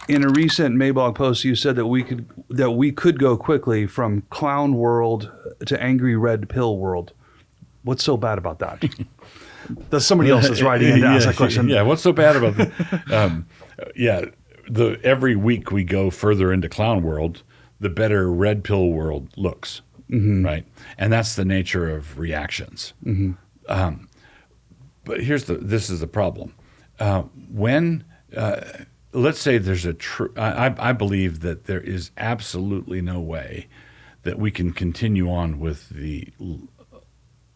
In a recent Mablog post, you said that we could go quickly from clown world to angry red pill world. What's so bad about that? That's somebody else that's writing in to ask that question. Yeah, what's so bad about that? Every week we go further into clown world, the better red pill world looks, right? And that's the nature of reactions. But this is the problem. When let's say there's I believe that there is absolutely no way that we can continue on with the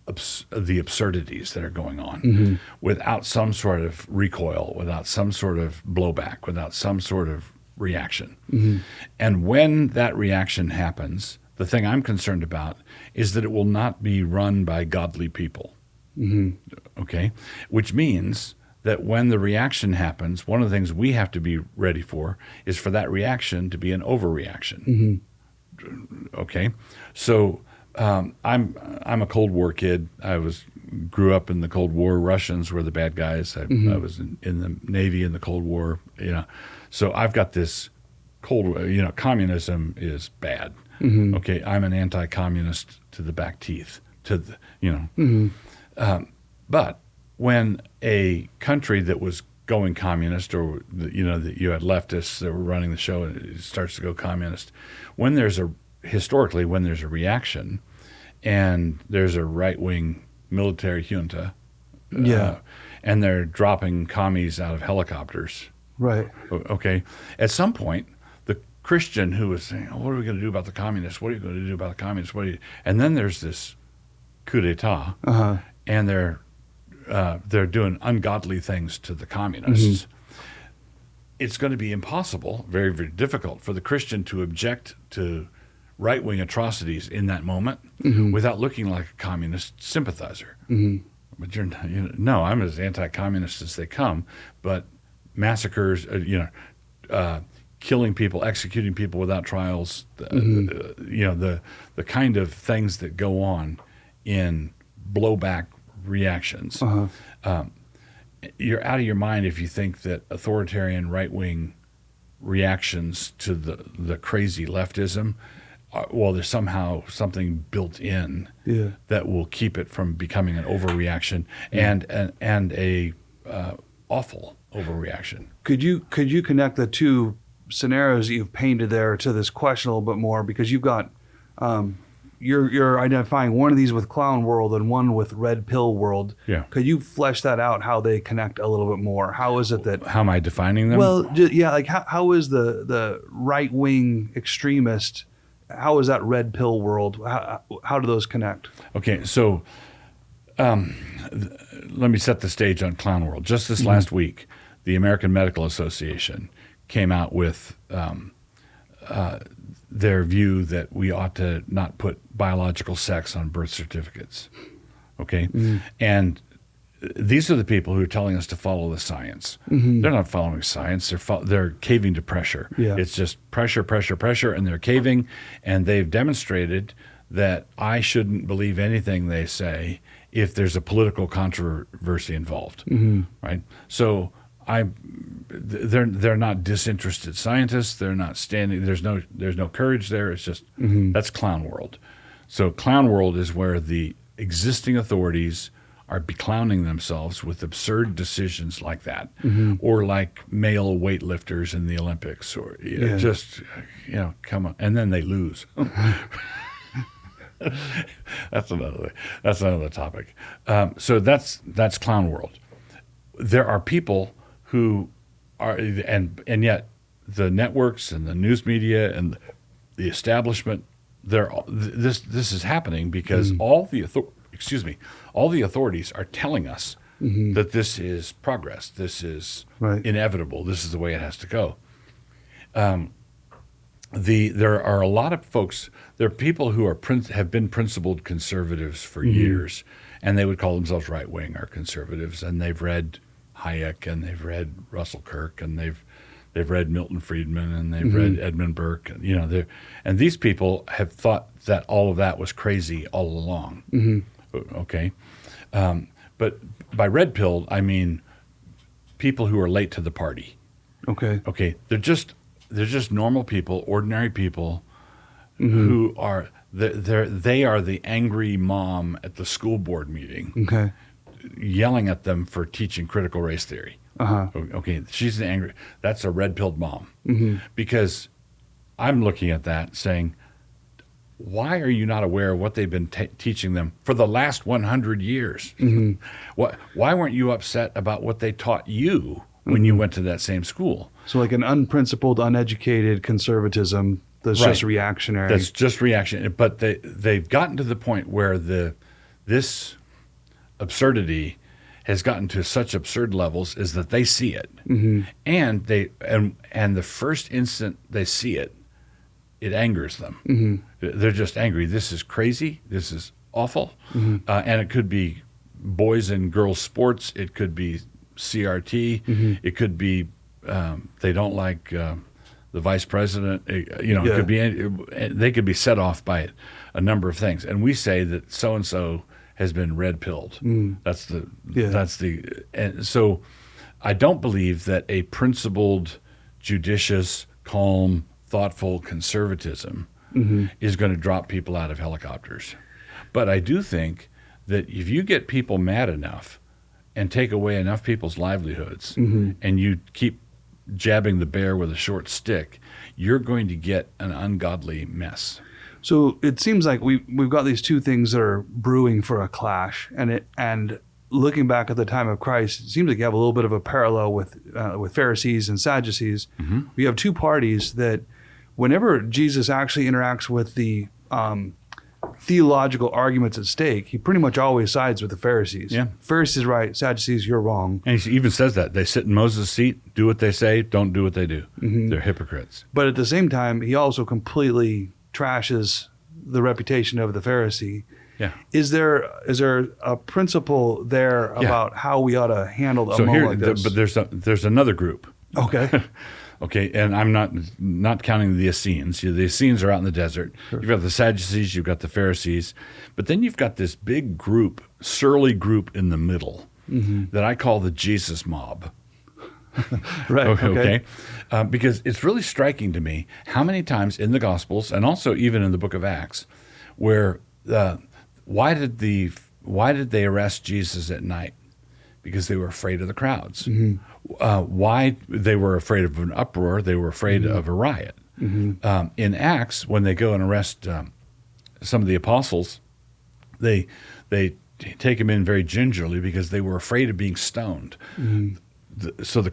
absurdities that are going on without some sort of recoil, without some sort of blowback, without some sort of reaction. And when that reaction happens, the thing I'm concerned about is that it will not be run by godly people. Okay? Which means that when the reaction happens, one of the things we have to be ready for is for that reaction to be an overreaction. Okay? So I'm a Cold War kid. Grew up in the Cold War. Russians were the bad guys. I was in the Navy in the Cold War. So I've got this communism is bad. Okay, I'm an anti-communist to the back teeth. But when a country that was going communist, or that you had leftists that were running the show, and it starts to go communist, when there's a reaction, and there's a right-wing military junta, and they're dropping commies out of helicopters. Right. Okay. At some point, the Christian who was saying, "What are we going to do about the communists? What are you going to do about the communists?" And then there's this coup d'état, and they're doing ungodly things to the communists. It's going to be impossible, very, very difficult, for the Christian to object to right-wing atrocities in that moment without looking like a communist sympathizer. But I'm as anti-communist as they come. But massacres, killing people, executing people without trials, the kind of things that go on in blowback reactions. You're out of your mind if you think that authoritarian right-wing reactions to the crazy leftism, there's somehow something built in that will keep it from becoming an overreaction and a awful overreaction. Could you connect the two scenarios that you've painted there to this question a little bit more? Because you've got you're identifying one of these with clown world and one with red pill world. Yeah. Could you flesh that out, how they connect a little bit more? How is it that... How am I defining them? Well, like how is the right-wing extremist, how is that red pill world? How do those connect? Okay, so let me set the stage on clown world. Just this last week, the American Medical Association came out with their view that we ought to not put biological sex on birth certificates. Okay? And these are the people who are telling us to follow the science. They're not following science. They're caving to pressure. Yeah. It's just pressure, pressure, pressure, and they're caving. And they've demonstrated that I shouldn't believe anything they say if there's a political controversy involved. Right? So they're not disinterested scientists. They're not standing. There's no courage there. It's just that's clown world. So clown world is where the existing authorities are beclowning themselves with absurd decisions like that, or like male weightlifters in the Olympics, or come on, and then they lose. That's another topic. So that's clown world. There are people who are, and yet the networks and the news media and the establishment, this is happening because all the authorities are telling us that this is progress, this is inevitable, this is the way it has to go. There are a lot of folks. There are people who have been principled conservatives for years, and they would call themselves right wing or conservatives, and they've read Hayek, and they've read Russell Kirk, and they've read Milton Friedman, and they've read Edmund Burke. And these people have thought that all of that was crazy all along. Okay, but by red pilled, I mean people who are late to the party. Okay, they're just they're just normal people, ordinary people who are they are the angry mom at the school board meeting, Okay. yelling at them for teaching critical race theory. Okay, she's the angry. That's a red-pilled mom, because I'm looking at that saying, why are you not aware of what they've been teaching them for the last 100 years? Why weren't you upset about what they taught you when you went to that same school? So like an unprincipled, uneducated conservatism that's just reactionary. That's just reaction. But they've gotten to the point where this absurdity has gotten to such absurd levels is that they see it, and the first instant they see it, it angers them. They're just angry. This is crazy. This is awful. And it could be boys and girls sports. It could be CRT. It could be they don't like the vice president. It could be. They could be set off by a number of things. And we say that so and so has been red-pilled. That's the. And so, I don't believe that a principled, judicious, calm, thoughtful conservatism is going to drop people out of helicopters. But I do think that if you get people mad enough and take away enough people's livelihoods, and you keep jabbing the bear with a short stick, you're going to get an ungodly mess. So it seems like we've got these two things that are brewing for a clash, and looking back at the time of Christ, it seems like you have a little bit of a parallel with Pharisees and Sadducees. We have two parties that, whenever Jesus actually interacts with the theological arguments at stake, he pretty much always sides with the Pharisees. Yeah. Pharisees right, Sadducees, you're wrong. And he even says that. They sit in Moses' seat, do what they say, don't do what they do. They're hypocrites. But at the same time, he also completely trashes the reputation of the Pharisee. Yeah. Is there a principle there about how we ought to handle a moment like this? But there's another group. Okay. Okay, and I'm not counting the Essenes. The Essenes are out in the desert. You've got the Sadducees, you've got the Pharisees, but then you've got this big group, surly group in the middle that I call the Jesus mob. Right. Okay. Because it's really striking to me how many times in the Gospels, and also even in the book of Acts, where why did they arrest Jesus at night? Because they were afraid of the crowds. Why they were afraid of an uproar? They were afraid of a riot. In Acts, when they go and arrest some of the apostles, they take them in very gingerly because they were afraid of being stoned. So the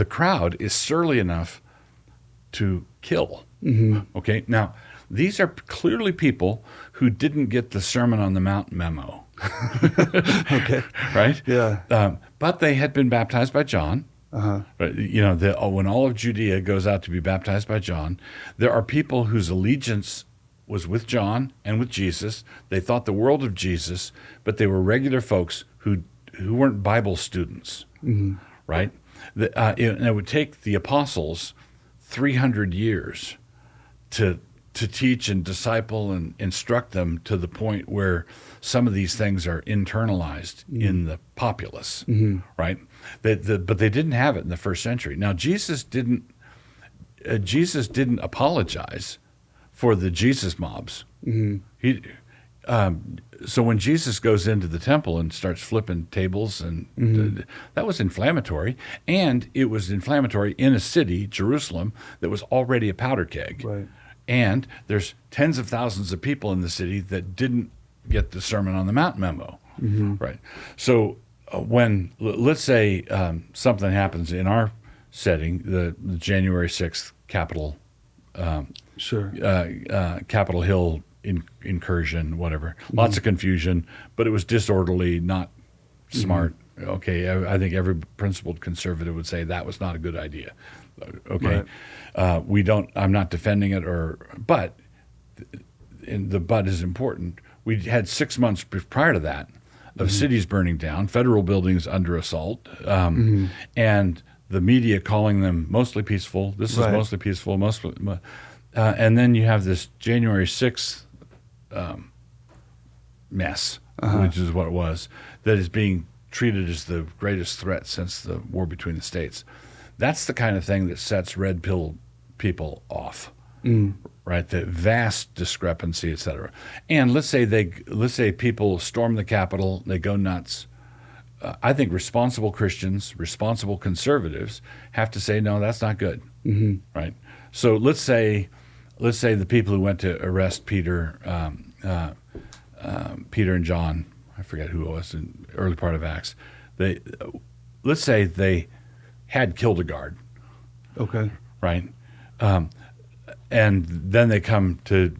crowd is surly enough to kill. Okay, now these are clearly people who didn't get the Sermon on the Mount memo. Okay. Right? Yeah. But they had been baptized by John. Right? When all of Judea goes out to be baptized by John, there are people whose allegiance was with John and with Jesus. They thought the world of Jesus, but they were regular folks who weren't Bible students. Right? And it would take the apostles 300 years to teach and disciple and instruct them to the point where some of these things are internalized in the populace, right? But they didn't have it in the first century. Now, Jesus didn't apologize for the Jesus mobs. So when Jesus goes into the temple and starts flipping tables, and that was inflammatory, and it was inflammatory in a city, Jerusalem, that was already a powder keg. Right. And there's tens of thousands of people in the city that didn't get the Sermon on the Mount memo, right? So when, let's say something happens in our setting, the January 6th Capitol, Capitol Hill incursion, whatever, lots of confusion, but it was disorderly, not smart. Okay, I think every principled conservative would say that was not a good idea. Okay, right. I'm not defending it, but the but is important. We had 6 months prior to that of cities burning down, federal buildings under assault, and the media calling them mostly peaceful. This is mostly peaceful, and then you have this January 6th mess, which is what it was, that is being treated as the greatest threat since the war between the states. That's the kind of thing that sets red pill people off. Right, the vast discrepancy, et cetera. And let's say people storm the Capitol, they go nuts. I think responsible Christians, responsible conservatives have to say, no, that's not good. Right. So let's say the people who went to arrest Peter and John, I forget who it was in the early part of Acts. Let's say they had killed a guard. Okay. Right. And then they come to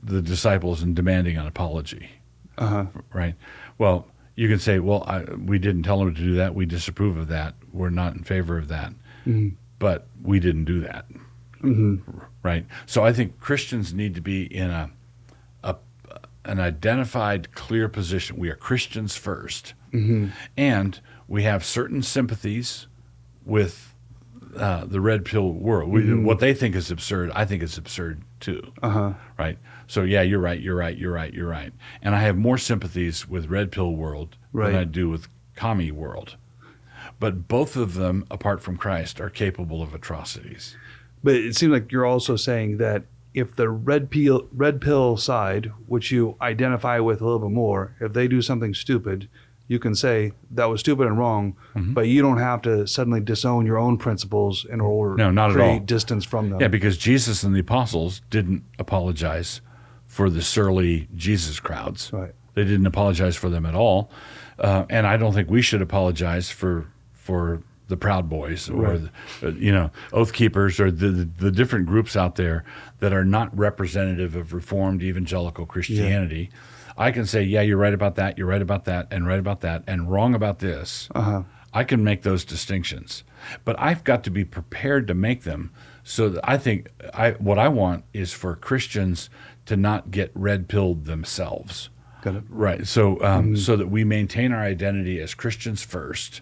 the disciples and demanding an apology. Right. Well, you can say, well, we didn't tell them to do that. We disapprove of that. We're not in favor of that. But we didn't do that. Right. So I think Christians need to be in an identified, clear position. We are Christians first. And we have certain sympathies with the red pill world. What they think is absurd, I think it's absurd too. Right? So yeah, you're right. And I have more sympathies with red pill world than I do with commie world. But both of them, apart from Christ, are capable of atrocities. But it seems like you're also saying that if the red pill side, which you identify with a little bit more, if they do something stupid, you can say that was stupid and wrong, but you don't have to suddenly disown your own principles in order to create distance from them. Yeah, because Jesus and the apostles didn't apologize for the surly Jesus crowds. Right. They didn't apologize for them at all. And I don't think we should apologize for the Proud Boys or Oath Keepers or the different groups out there that are not representative of Reformed evangelical Christianity. Yeah. I can say, yeah, you're right about that, you're right about that, and right about that, and wrong about this. I can make those distinctions. But I've got to be prepared to make them. So that I think what I want is for Christians to not get red-pilled themselves. Got it. Right. So so that we maintain our identity as Christians first,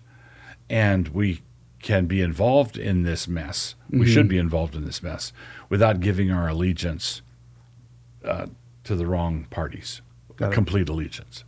and we can be involved in this mess. We should be involved in this mess without giving our allegiance to the wrong parties. Complete allegiance.